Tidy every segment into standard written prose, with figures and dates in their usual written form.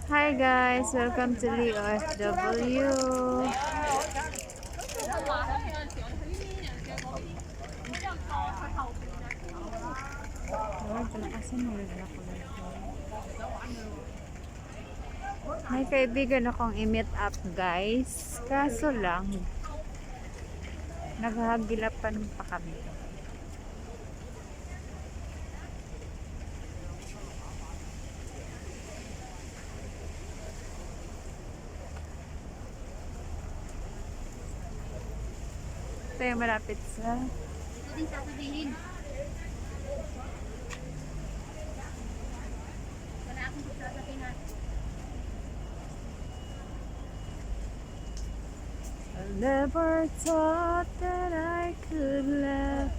Hi guys, welcome to the OFW. May kaibigan akong i-meet up guys. Kaso lang, naghahagilapan pa kami. Ito yung malapit sa Ito din sasabihin. Wala akong sasabihin na. I never thought that I could love.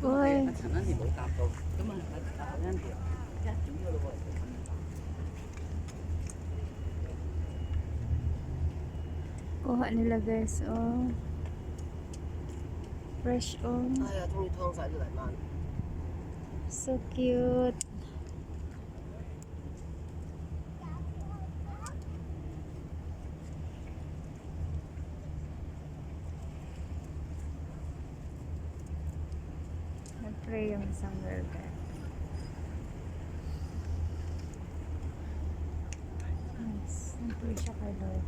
Uy, kuha nila guys, oh. Fresh, oh. So cute. Nag-pray yung isang girl guys. Nice. Nag-pray siya kay Lord.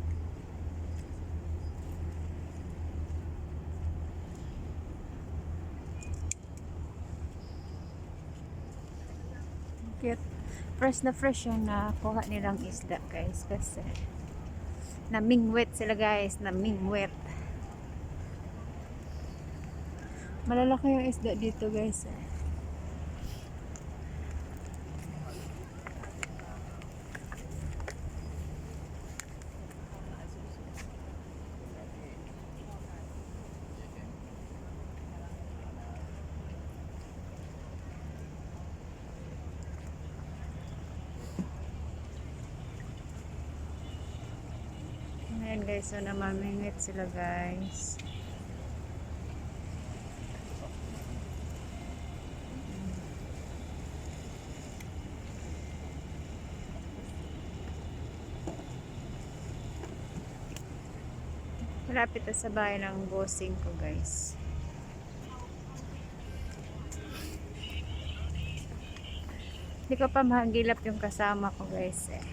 Cute. Fresh na fresh yung nakuha nilang isda guys. Kasi namingwit sila guys. Namingwit. Malalaki yung isda dito guys. Ayan guys, so namamingwit sila guys. Malapit na sa bahay ng bossing ko guys. Hindi ko pa mahagilap yung kasama ko guys eh.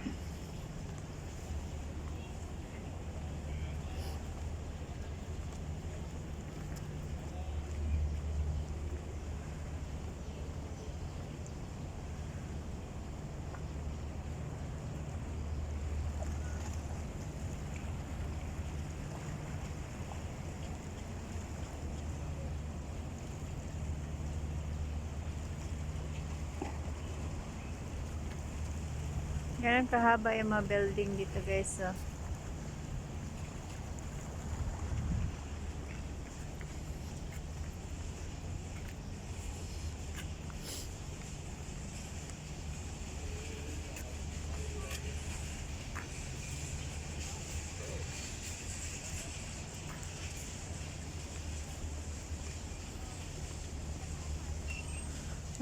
Ganun kahaba yung mga building dito guys. So.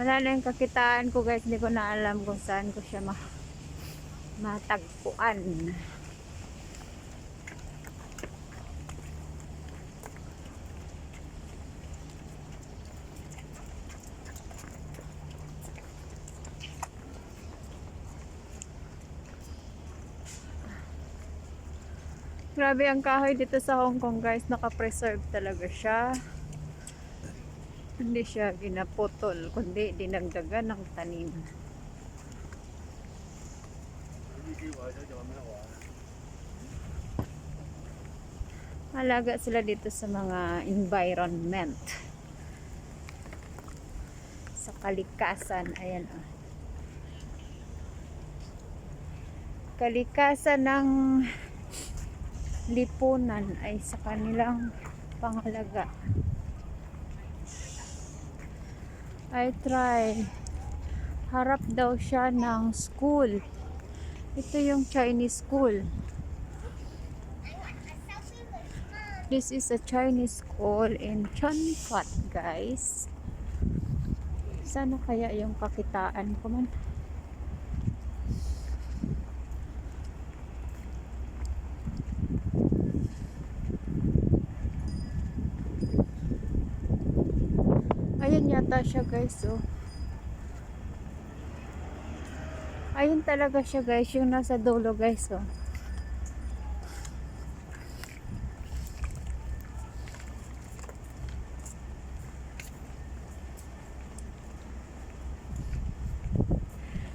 Wala na yung kakitaan ko guys. Hindi ko na alam kung saan ko siya matagpuan. Grabe ang kahoy dito sa Hong Kong guys. Naka-preserve talaga siya. Hindi siya ginaputol, kundi dinagdagan ng tanim. Malaga sila dito sa mga environment. kalikasan. Ayan oh. Kalikasan ng lipunan ay sa kanilang pangalaga. I try. Harap daw siya ng school. Ito yung Chinese school. This is a Chinese school in Chonkat, guys. Sana kaya yung kakitaan ko man. Ayan yata siya, guys, oh. Ayun talaga siya, guys, yung nasa dulo, guys, oh.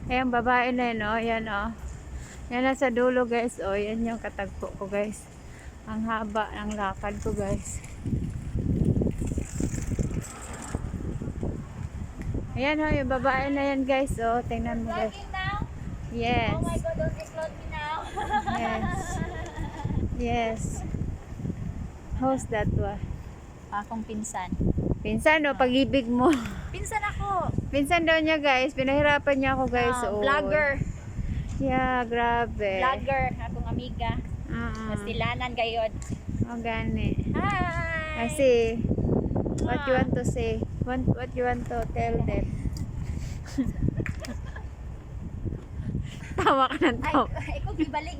Ayan, babae na yun, oh. Ayan, oh. Yan nasa dulo, guys, oh. Yan yung katagpo ko, guys. Ang haba ng lakad ko, guys. Ayan, oh. Yung babae na yan, guys, oh. Tingnan mo, guys. Yes. Oh my God, don't explode me now. Yes. Yes. How's that one? Akong pinsan. Pinsan, oh. Pag-ibig mo. Pinsan ako. Pinsan daw niya, guys. Pinahirapan niya ako, guys. Oh. Vlogger. Yeah, grabe. Vlogger. Akong amiga. Pastilanan gayod. Oh, gani. Hi! Kasi, what you want to say? What you want to tell them? Tawa ka ng tawa. Ay, ikaw gibalik.